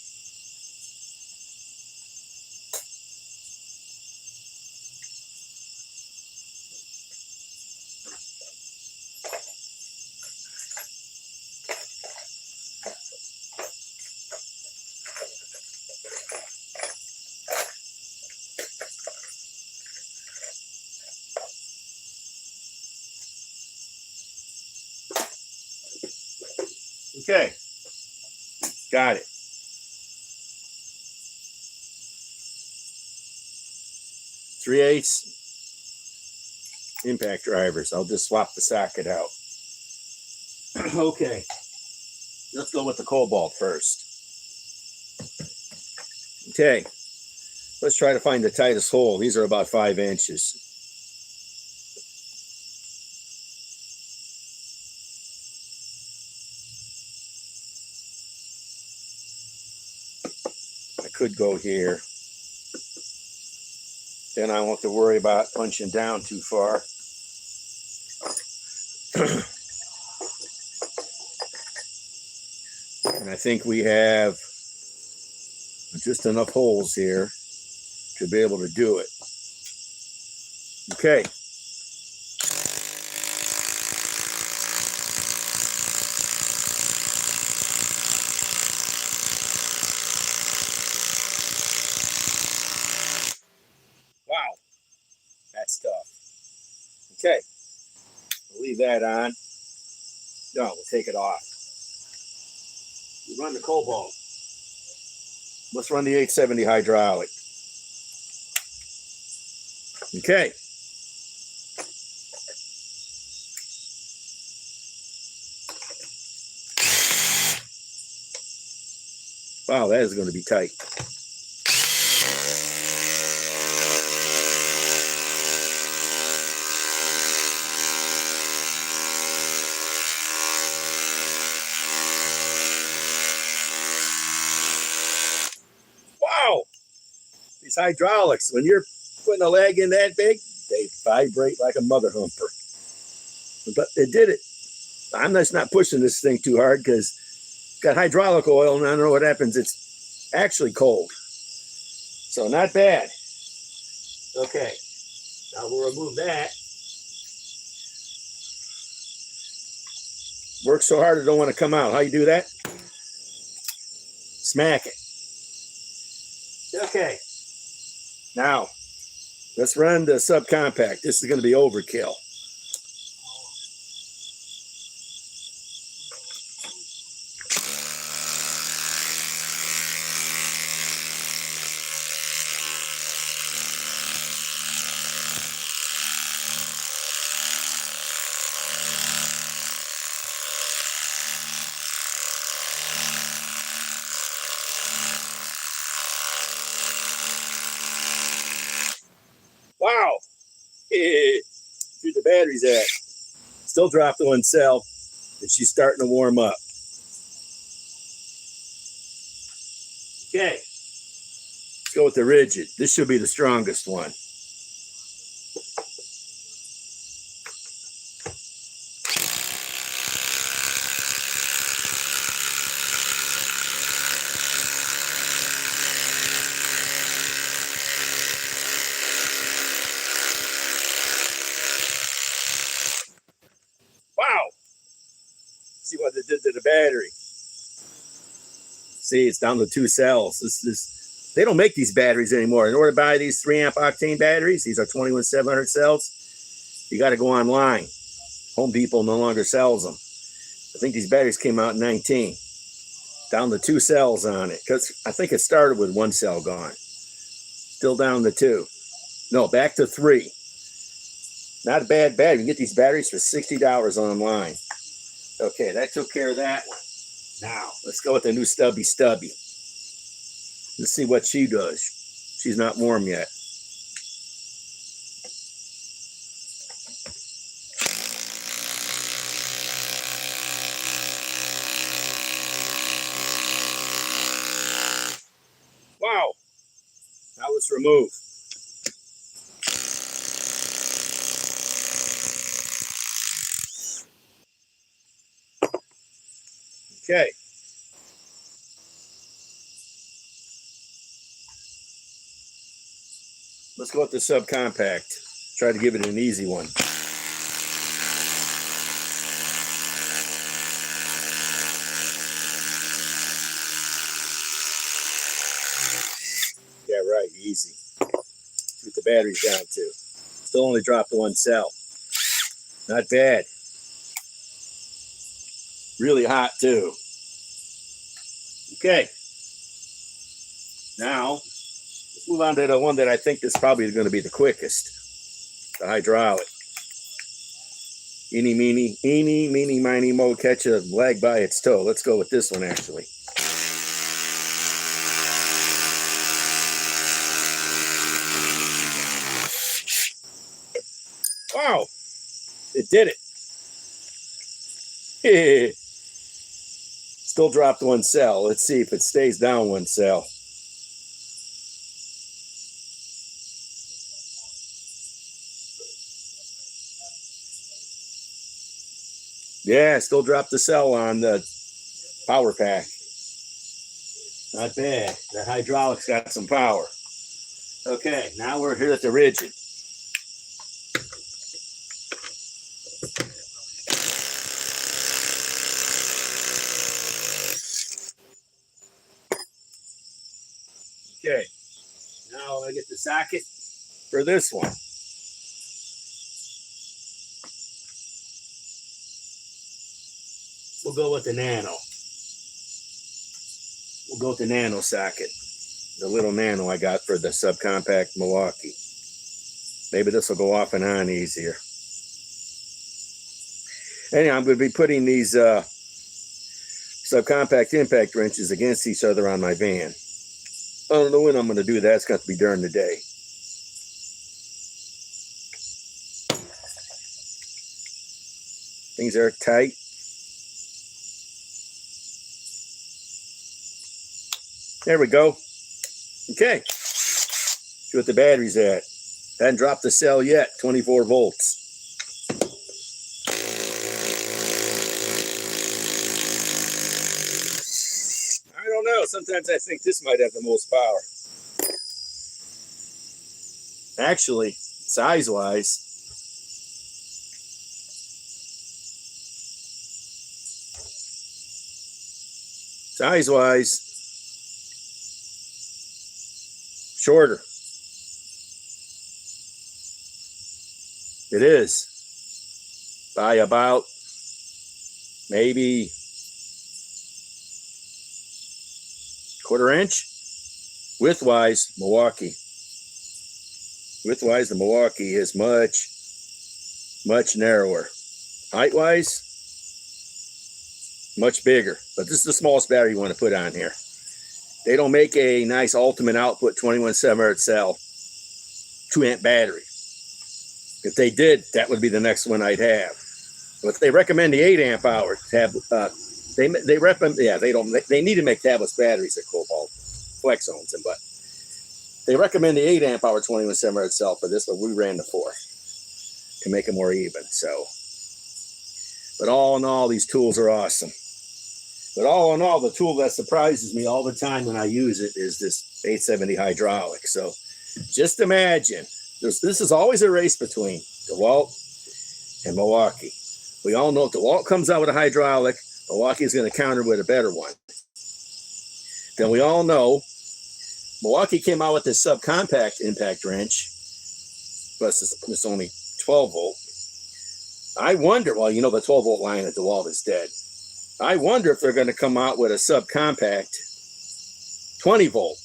Okay, got it. Three-eighths impact drivers. I'll just swap the socket out. Okay, let's go with the cobalt first. Okay, let's try to find the tightest hole. These are about 5 inches. I could go here. Then I won't have to worry about punching down too far. And I think we have just enough holes here to be able to do it. Okay. Wow, that's tough. Okay, we'll leave that on. No, we'll take it off. We run the cobalt. Let's run the 870 hydraulic. Okay. Wow, that is going to be tight. Wow, these hydraulics, when you're putting a leg in that big, they vibrate like a mother humper. But it did it. I'm just not pushing this thing too hard because it's got hydraulic oil, and I don't know what happens. It's actually cold. So not bad. Okay, now we'll remove that. Work so hard it don't want to come out. How you do that? Smack it. Okay. Now, let's run the subcompact. This is going to be overkill. Wow. Where the battery's at. Still dropped one cell, and she's starting to warm up. Okay, let's go with the rigid. This should be the strongest one. Wow! See what it did to the battery. See, it's down to 2 cells. They don't make these batteries anymore. In order to buy these 3 amp octane batteries, these are 21700 cells, you got to go online. Home Depot no longer sells them. I think these batteries came out in 19. Down to 2 cells on it, because I think it started with 1 cell gone. Still down to 2. No, back to 3. Not a bad battery. You can get these batteries for $60 online. Okay, that took care of that one. Now, let's go with the new stubby. Let's see what she does. She's not warm yet. Wow. Now let's remove. Okay. Let's go with the subcompact. Try to give it an easy one. Yeah, right, easy. Put the batteries down too. Still only dropped 1 cell. Not bad. Really hot too. Okay. Now, let's move on to the one that I think is probably going to be the quickest. The hydraulic. Eeny, meeny, miny, mo, catch a lag by its toe. Let's go with this one actually. Wow, it did it. Still dropped 1 cell. Let's see if it stays down 1 cell. Yeah, still dropped the cell on the power pack. Not bad. The hydraulic's got some power. Okay, now we're here at the rigid. Okay, now I get the socket for this one. We'll go with the nano. We'll go with the nano socket. The little nano I got for the subcompact Milwaukee. Maybe this will go off and on easier. Anyhow, I'm going to be putting these subcompact impact wrenches against each other on my van. I don't know when I'm going to do that. It's got to be during the day. Things are tight. There we go. Okay. See what the battery's at. Hadn't dropped the cell yet. 24 volts. I don't know. Sometimes I think this might have the most power. Actually, size-wise, shorter. It is by about maybe 1/4 inch. Widthwise, Milwaukee. Widthwise, the Milwaukee is much narrower. Height-wise, much bigger. But this is the smallest battery you want to put on here. They don't make a nice ultimate output 21700 cell 2 amp battery. If they did, that would be the next one I'd have. But they recommend the 8 amp hour tab. They recommend, yeah, they need to make tabless batteries at Cobalt. Flex owns them, but they recommend the 8 amp hour 21/7 itself for this, but we ran the 4 to make it more even. So, but all in all, these tools are awesome. But all in all, the tool that surprises me all the time when I use it is this 870 hydraulic. So just imagine, this is always a race between DeWalt and Milwaukee. We all know if DeWalt comes out with a hydraulic, Milwaukee is going to counter with a better one. Then we all know Milwaukee came out with this subcompact impact wrench, but it's only 12 volt. I wonder, well, you know, the 12 volt line at DeWalt is dead. I wonder if they're going to come out with a subcompact 20 volt.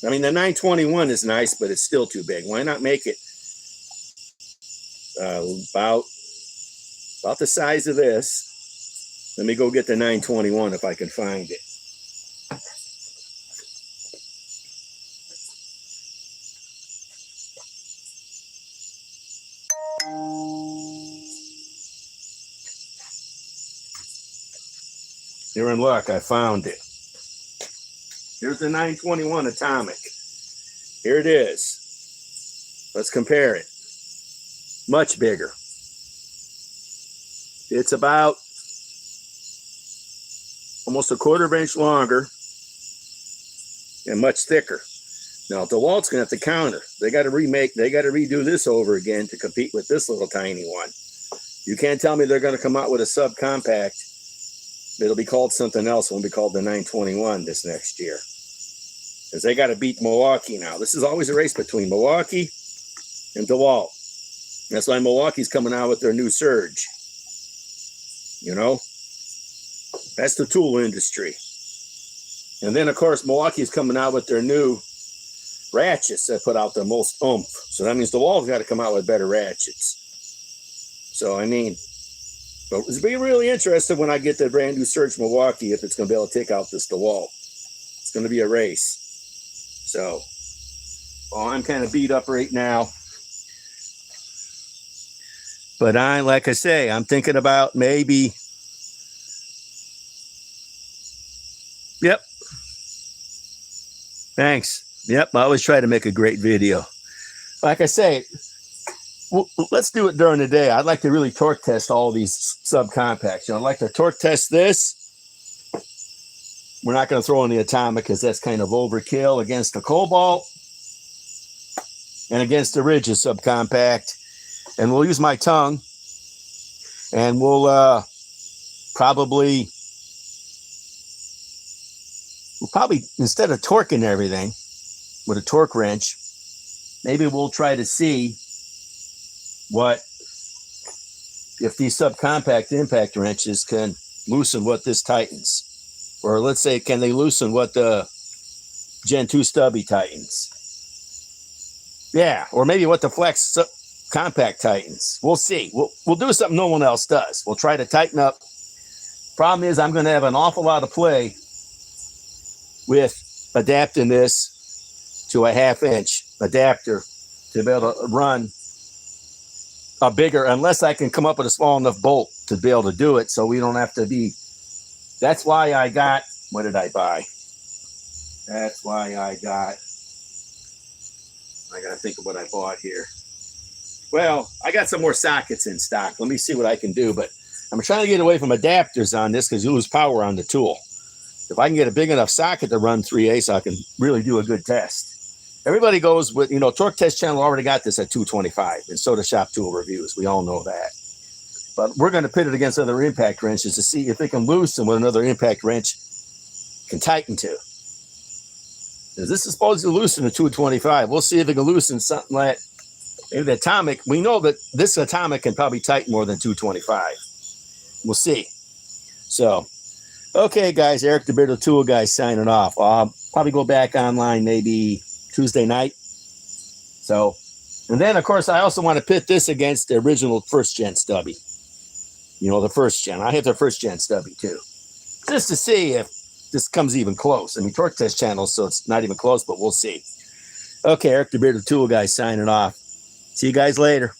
I mean, the 921 is nice, but it's still too big. Why not make it about the size of this? Let me go get the 921 if I can find it. You're in luck. I found it. Here's the 921 Atomic. Here it is. Let's compare it. Much bigger. It's about almost a 1/4 inch longer and much thicker. Now, DeWalt's going to have to counter. They got to redo this over again to compete with this little tiny one. You can't tell me they're going to come out with a subcompact. It'll be called something else. It won't be called the 921 this next year. Because they got to beat Milwaukee now. This is always a race between Milwaukee and DeWalt. That's why Milwaukee's coming out with their new Surge. You know? That's the tool industry. And then, of course, Milwaukee's coming out with their new ratchets that put out the most oomph. So that means DeWalt's got to come out with better ratchets. So, I mean, but it's be really interested when I get the brand new Surge Milwaukee if it's going to be able to take out this DeWalt. It's going to be a race. So, well, I'm kind of beat up right now. But like I say, I'm thinking about maybe. Yep. Thanks. Yep. I always try to make a great video. Like I say, well, let's do it during the day. I'd like to really torque test all these subcompacts. You know, I'd like to torque test this. We're not going to throw in the Atomic because that's kind of overkill against the Cobalt and against the Ridge subcompact. And we'll use my tongue, and we'll probably instead of torquing everything with a torque wrench, maybe we'll try to see if these subcompact impact wrenches can loosen what this tightens. Or let's say, can they loosen what the Gen 2 stubby tightens? Yeah, or maybe what the Flex compact tightens. We'll see. We'll do something no one else does. We'll try to tighten up. Problem is, I'm going to have an awful lot of play with adapting this to a 1/2 inch adapter to be able to run a bigger, unless I can come up with a small enough bolt to be able to do it, so we don't have to be. That's why I got, what did I buy? That's why I got to think of what I bought here. Well, I got some more sockets in stock. Let me see what I can do, but I'm trying to get away from adapters on this because you lose power on the tool. If I can get a big enough socket to run 3/8, I can really do a good test. Everybody goes with, Torque Test Channel already got this at 225, and so does Shop Tool Reviews. We all know that. But we're going to pit it against other impact wrenches to see if they can loosen what another impact wrench can tighten to. Because this is supposed to loosen to 225. We'll see if it can loosen something like maybe the Atomic. We know that this Atomic can probably tighten more than 225. We'll see. So, okay, guys, Eric the Bearded Tool Guy signing off. I'll probably go back online maybe Tuesday night. So, and then, of course, I also want to pit this against the original first-gen stubby. The first gen. I have the first gen stubby too, just to see if this comes even close. I mean, Torque Test Channel, so it's not even close, but we'll see. Okay, Eric the Bearded Tool Guy signing off. See you guys later.